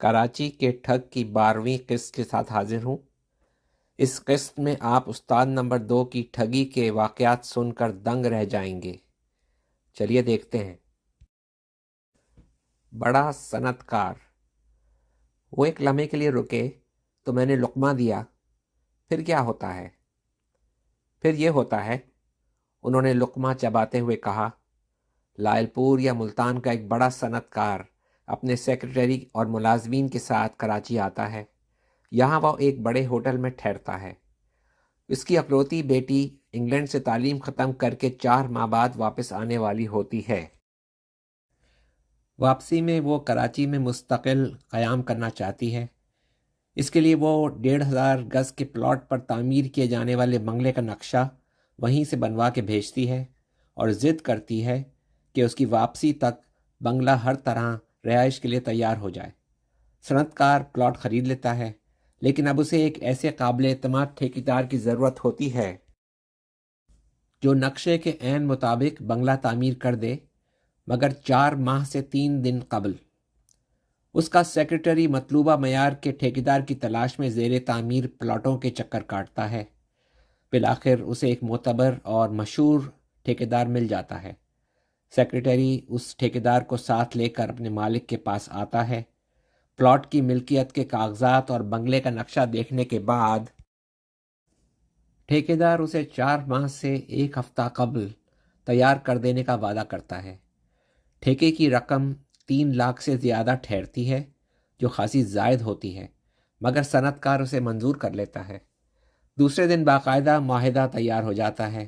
کراچی کے ٹھگ کی 12ویں قسط کے ساتھ حاضر ہوں۔ اس قسط میں آپ استاد نمبر 2 کی ٹھگی کے واقعات سن کر دنگ رہ جائیں گے۔ چلیے دیکھتے ہیں۔ بڑا صنعت کار۔ وہ ایک لمحے کے لیے رکے تو میں نے لقمہ دیا۔ پھر کیا ہوتا ہے؟ پھر یہ ہوتا ہے، انہوں نے لقمہ چباتے ہوئے کہا، لائل پور یا ملتان کا ایک بڑا صنعت کار اپنے سیکرٹری اور ملازمین کے ساتھ کراچی آتا ہے۔ یہاں وہ ایک بڑے ہوٹل میں ٹھہرتا ہے۔ اس کی اکلوتی بیٹی انگلینڈ سے تعلیم ختم کر کے 4 ماہ بعد واپس آنے والی ہوتی ہے۔ واپسی میں وہ کراچی میں مستقل قیام کرنا چاہتی ہے۔ اس کے لیے وہ 1500 گز کے پلاٹ پر تعمیر کیے جانے والے بنگلے کا نقشہ وہیں سے بنوا کے بھیجتی ہے اور ضد کرتی ہے کہ اس کی واپسی تک بنگلہ ہر طرح رہائش کے لیے تیار ہو جائے۔ صنعت کار پلاٹ خرید لیتا ہے، لیکن اب اسے ایک ایسے قابل اعتماد ٹھیکیدار کی ضرورت ہوتی ہے جو نقشے کے عین مطابق بنگلہ تعمیر کر دے، مگر 4 ماہ سے 3 دن قبل۔ اس کا سیکرٹری مطلوبہ معیار کے ٹھیکیدار کی تلاش میں زیر تعمیر پلاٹوں کے چکر کاٹتا ہے۔ بالآخر اسے ایک معتبر اور مشہور ٹھیکیدار مل جاتا ہے۔ سیکرٹری اس ٹھیکیدار کو ساتھ لے کر اپنے مالک کے پاس آتا ہے۔ پلاٹ کی ملکیت کے کاغذات اور بنگلے کا نقشہ دیکھنے کے بعد ٹھیکیدار اسے 4 ماہ سے 1 ہفتہ قبل تیار کر دینے کا وعدہ کرتا ہے۔ ٹھیکے کی رقم 3 لاکھ سے زیادہ ٹھہرتی ہے، جو خاصی زائد ہوتی ہے، مگر صنعت کار اسے منظور کر لیتا ہے۔ دوسرے دن باقاعدہ معاہدہ تیار ہو جاتا ہے۔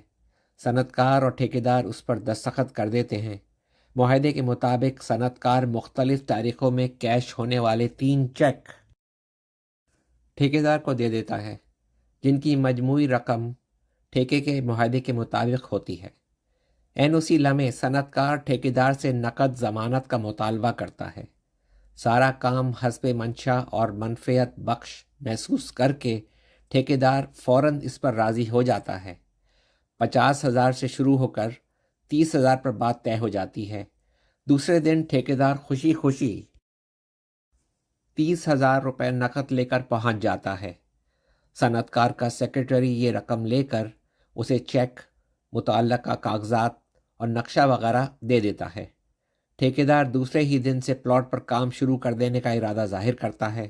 صنعت کار اور ٹھیکیدار اس پر دستخط کر دیتے ہیں۔ معاہدے کے مطابق صنعت کار مختلف تاریخوں میں کیش ہونے والے 3 چیک ٹھیکیدار کو دے دیتا ہے، جن کی مجموعی رقم ٹھیکے کے معاہدے کے مطابق ہوتی ہے۔ عین اسی لمحے صنعت کار ٹھیکیدار سے نقد ضمانت کا مطالبہ کرتا ہے۔ سارا کام حسب منشا اور منفعت بخش محسوس کر کے ٹھیکیدار فوراً اس پر راضی ہو جاتا ہے۔ 50,000 سے شروع ہو کر 30,000 پر بات طے ہو جاتی ہے۔ دوسرے دن ٹھیکیدار خوشی خوشی 30,000 روپے نقد لے کر پہنچ جاتا ہے۔ صنعت کار کا سیکرٹری یہ رقم لے کر اسے چیک، متعلقہ کاغذات اور نقشہ وغیرہ دے دیتا ہے۔ ٹھیکیدار دوسرے ہی دن سے پلاٹ پر کام شروع کر دینے کا ارادہ ظاہر کرتا ہے۔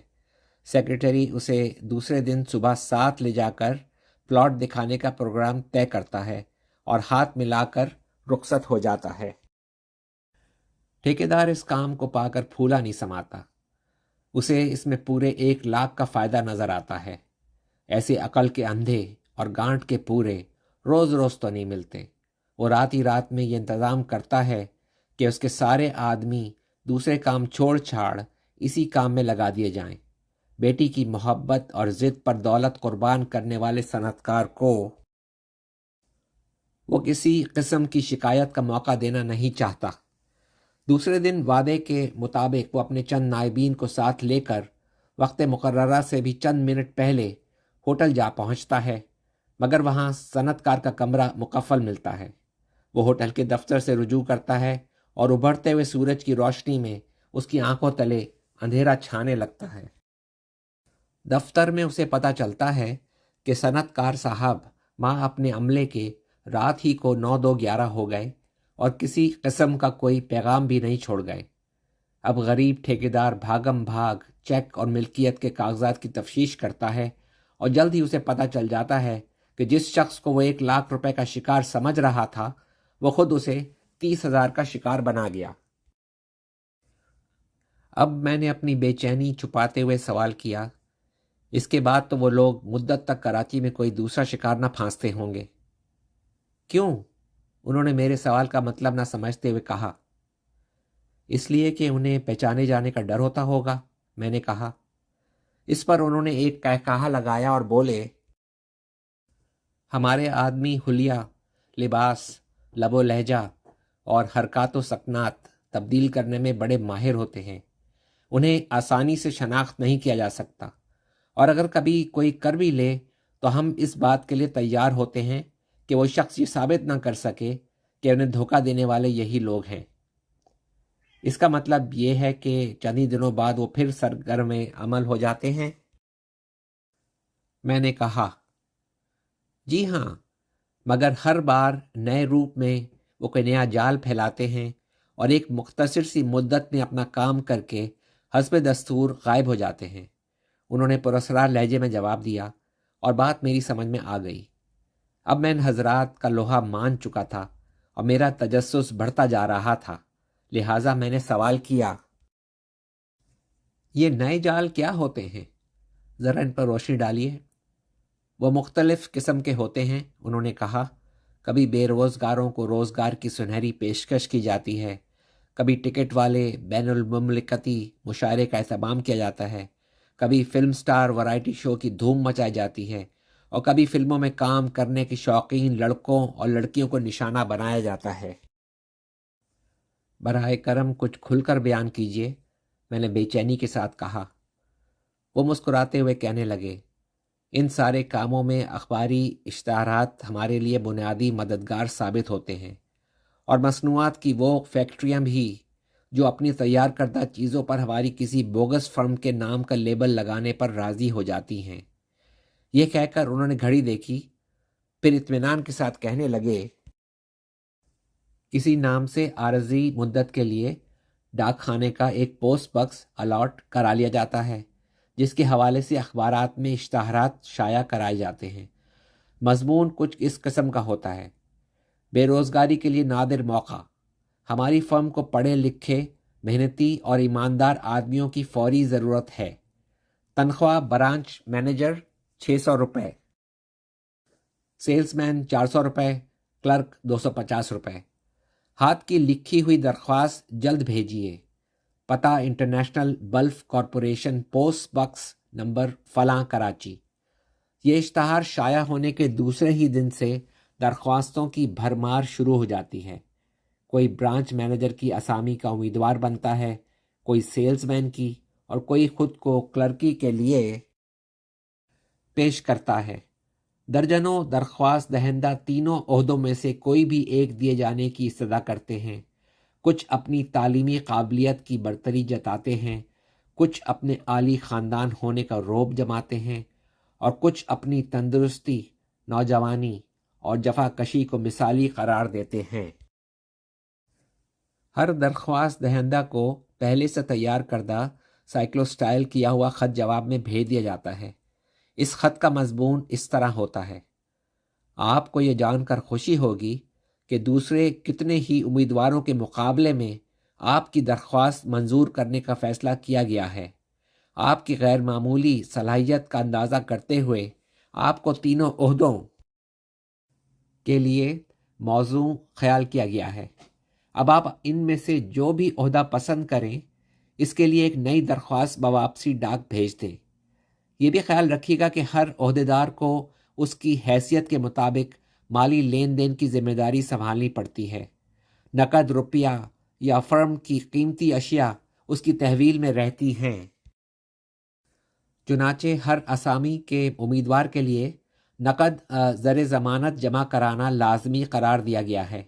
سیکرٹری اسے دوسرے دن صبح 7 لے جا کر پلاٹ دکھانے کا پروگرام طے کرتا ہے اور ہاتھ ملا کر رخصت ہو جاتا ہے۔ ٹھیکیدار اس کام کو پا کر پھولا نہیں سماتا۔ اسے اس میں پورے 1 لاکھ کا فائدہ نظر آتا ہے۔ ایسے عقل کے اندھے اور گانٹ کے پورے روز روز تو نہیں ملتے۔ وہ رات ہی رات میں یہ انتظام کرتا ہے کہ اس کے سارے آدمی دوسرے کام چھوڑ چھاڑ اسی کام میں لگا دیے جائیں۔ بیٹی کی محبت اور ضد پر دولت قربان کرنے والے صنعت کار کو وہ کسی قسم کی شکایت کا موقع دینا نہیں چاہتا۔ دوسرے دن وعدے کے مطابق وہ اپنے چند نائبین کو ساتھ لے کر وقت مقررہ سے بھی چند منٹ پہلے ہوٹل جا پہنچتا ہے، مگر وہاں صنعت کار کا کمرہ مقفل ملتا ہے۔ وہ ہوٹل کے دفتر سے رجوع کرتا ہے اور ابھرتے ہوئے سورج کی روشنی میں اس کی آنکھوں تلے اندھیرا چھانے لگتا ہے۔ دفتر میں اسے پتہ چلتا ہے کہ صنعت کار صاحب ماں اپنے عملے کے رات ہی کو 9-2-11 ہو گئے اور کسی قسم کا کوئی پیغام بھی نہیں چھوڑ گئے۔ اب غریب ٹھیکیدار بھاگم بھاگ چیک اور ملکیت کے کاغذات کی تفتیش کرتا ہے اور جلد ہی اسے پتہ چل جاتا ہے کہ جس شخص کو وہ 1 لاکھ روپے کا شکار سمجھ رہا تھا، وہ خود اسے 30,000 کا شکار بنا گیا۔ اب میں نے اپنی بے چینی چھپاتے ہوئے سوال کیا، اس کے بعد تو وہ لوگ مدت تک کراچی میں کوئی دوسرا شکار نہ پھانستے ہوں گے؟ کیوں؟ انہوں نے میرے سوال کا مطلب نہ سمجھتے ہوئے کہا۔ اس لیے کہ انہیں پہچانے جانے کا ڈر ہوتا ہوگا، میں نے کہا۔ اس پر انہوں نے ایک کہا لگایا اور بولے، ہمارے آدمی حلیہ، لباس، لب و لہجہ اور حرکات و سکنات تبدیل کرنے میں بڑے ماہر ہوتے ہیں۔ انہیں آسانی سے شناخت نہیں کیا جا سکتا، اور اگر کبھی کوئی کر بھی لے تو ہم اس بات کے لیے تیار ہوتے ہیں کہ وہ شخص یہ ثابت نہ کر سکے کہ انہیں دھوکہ دینے والے یہی لوگ ہیں۔ اس کا مطلب یہ ہے کہ چند ہی دنوں بعد وہ پھر سرگرم عمل ہو جاتے ہیں؟ میں نے کہا جی ہاں، مگر ہر بار نئے روپ میں وہ کوئی نیا جال پھیلاتے ہیں اور ایک مختصر سی مدت میں اپنا کام کر کے حسب دستور غائب ہو جاتے ہیں۔ انہوں نے پراسرار لہجے میں جواب دیا اور بات میری سمجھ میں آ گئی۔ اب میں ان حضرات کا لوہا مان چکا تھا اور میرا تجسس بڑھتا جا رہا تھا، لہٰذا میں نے سوال کیا، یہ نئے جال کیا ہوتے ہیں؟ ذرا ان پر روشنی ڈالیے۔ وہ مختلف قسم کے ہوتے ہیں، انہوں نے کہا۔ کبھی بے روزگاروں کو روزگار کی سنہری پیشکش کی جاتی ہے، کبھی ٹکٹ والے بین المملکتی مشاعرے کا اہتمام کیا جاتا ہے، کبھی فلم سٹار ورائٹی شو کی دھوم مچائی جاتی ہے، اور کبھی فلموں میں کام کرنے کے شوقین لڑکوں اور لڑکیوں کو نشانہ بنایا جاتا ہے۔ براہ کرم کچھ کھل کر بیان کیجیے، میں نے بے چینی کے ساتھ کہا۔ وہ مسکراتے ہوئے کہنے لگے، ان سارے کاموں میں اخباری اشتہارات ہمارے لیے بنیادی مددگار ثابت ہوتے ہیں، اور مصنوعات کی وہ فیکٹریاں بھی جو اپنی تیار کردہ چیزوں پر ہماری کسی بوگس فرم کے نام کا لیبل لگانے پر راضی ہو جاتی ہیں۔ یہ کہہ کر انہوں نے گھڑی دیکھی، پھر اطمینان کے ساتھ کہنے لگے، کسی نام سے عارضی مدت کے لیے ڈاک خانے کا ایک پوسٹ باکس الاٹ کرا لیا جاتا ہے، جس کے حوالے سے اخبارات میں اشتہارات شائع کرائے جاتے ہیں۔ مضمون کچھ اس قسم کا ہوتا ہے: بے روزگاری کے لیے نادر موقع، ہماری فرم کو پڑھے لکھے، محنتی اور ایماندار آدمیوں کی فوری ضرورت ہے۔ تنخواہ برانچ مینیجر 600 روپے، سیلز مین 400 روپے، کلرک 250 روپے۔ ہاتھ کی لکھی ہوئی درخواست جلد بھیجیے۔ پتہ international bluff corporation, post box number فلاں، کراچی۔ یہ اشتہار شائع ہونے کے دوسرے ہی دن سے درخواستوں کی بھرمار شروع ہو جاتی ہے۔ کوئی برانچ مینیجر کی اسامی کا امیدوار بنتا ہے، کوئی سیلز مین کی، اور کوئی خود کو کلرکی کے لیے پیش کرتا ہے۔ درجنوں درخواست دہندہ تینوں عہدوں میں سے کوئی بھی ایک دیے جانے کی استدعا کرتے ہیں۔ کچھ اپنی تعلیمی قابلیت کی برتری جتاتے ہیں، کچھ اپنے عالی خاندان ہونے کا رعب جماتے ہیں، اور کچھ اپنی تندرستی، نوجوانی اور جفا کشی کو مثالی قرار دیتے ہیں۔ ہر درخواست دہندہ کو پہلے سے تیار کردہ سائیکلوسٹائل کیا ہوا خط جواب میں بھیج دیا جاتا ہے۔ اس خط کا مضمون اس طرح ہوتا ہے: آپ کو یہ جان کر خوشی ہوگی کہ دوسرے کتنے ہی امیدواروں کے مقابلے میں آپ کی درخواست منظور کرنے کا فیصلہ کیا گیا ہے۔ آپ کی غیر معمولی صلاحیت کا اندازہ کرتے ہوئے آپ کو تینوں عہدوں کے لیے موزوں خیال کیا گیا ہے۔ اب آپ ان میں سے جو بھی عہدہ پسند کریں، اس کے لیے ایک نئی درخواست بواپسی ڈاک بھیج دیں۔ یہ بھی خیال رکھیے گا کہ ہر عہدیدار کو اس کی حیثیت کے مطابق مالی لین دین کی ذمہ داری سنبھالنی پڑتی ہے۔ نقد روپیہ یا فرم کی قیمتی اشیاء اس کی تحویل میں رہتی ہیں۔ چنانچہ ہر اسامی کے امیدوار کے لیے نقد زر ضمانت جمع کرانا لازمی قرار دیا گیا ہے۔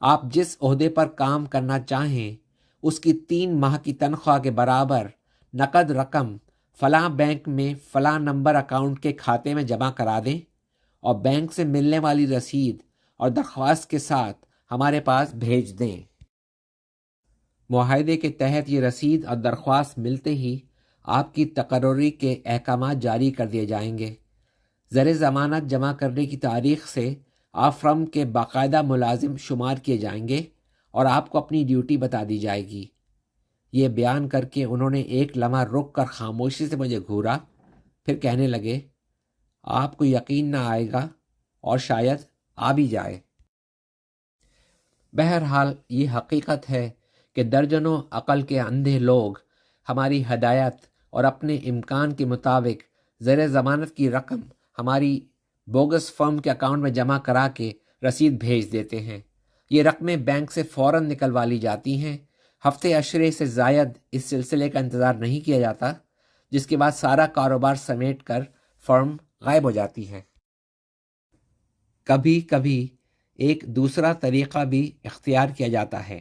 آپ جس عہدے پر کام کرنا چاہیں، اس کی 3 ماہ کی تنخواہ کے برابر نقد رقم فلاں بینک میں فلاں نمبر اکاؤنٹ کے کھاتے میں جمع کرا دیں، اور بینک سے ملنے والی رسید اور درخواست کے ساتھ ہمارے پاس بھیج دیں۔ معاہدے کے تحت یہ رسید اور درخواست ملتے ہی آپ کی تقرری کے احکامات جاری کر دیے جائیں گے۔ زر ضمانت جمع کرنے کی تاریخ سے آپ فرم کے باقاعدہ ملازم شمار کیے جائیں گے اور آپ کو اپنی ڈیوٹی بتا دی جائے گی۔ یہ بیان کر کے انہوں نے ایک لمحہ رک کر خاموشی سے مجھے گھورا، پھر کہنے لگے، آپ کو یقین نہ آئے گا اور شاید آ بھی جائے۔ بہرحال یہ حقیقت ہے کہ درجنوں عقل کے اندھے لوگ ہماری ہدایت اور اپنے امکان کے مطابق زر ضمانت کی رقم ہماری بوگس فرم کے اکاؤنٹ میں جمع کرا کے رسید بھیج دیتے ہیں۔ یہ رقمیں بینک سے فوراً نکلوا لی جاتی ہیں۔ ہفتے عشرے سے زائد اس سلسلے کا انتظار نہیں کیا جاتا، جس کے بعد سارا کاروبار سمیٹ کر فرم غائب ہو جاتی ہے۔ کبھی کبھی ایک دوسرا طریقہ بھی اختیار کیا جاتا ہے۔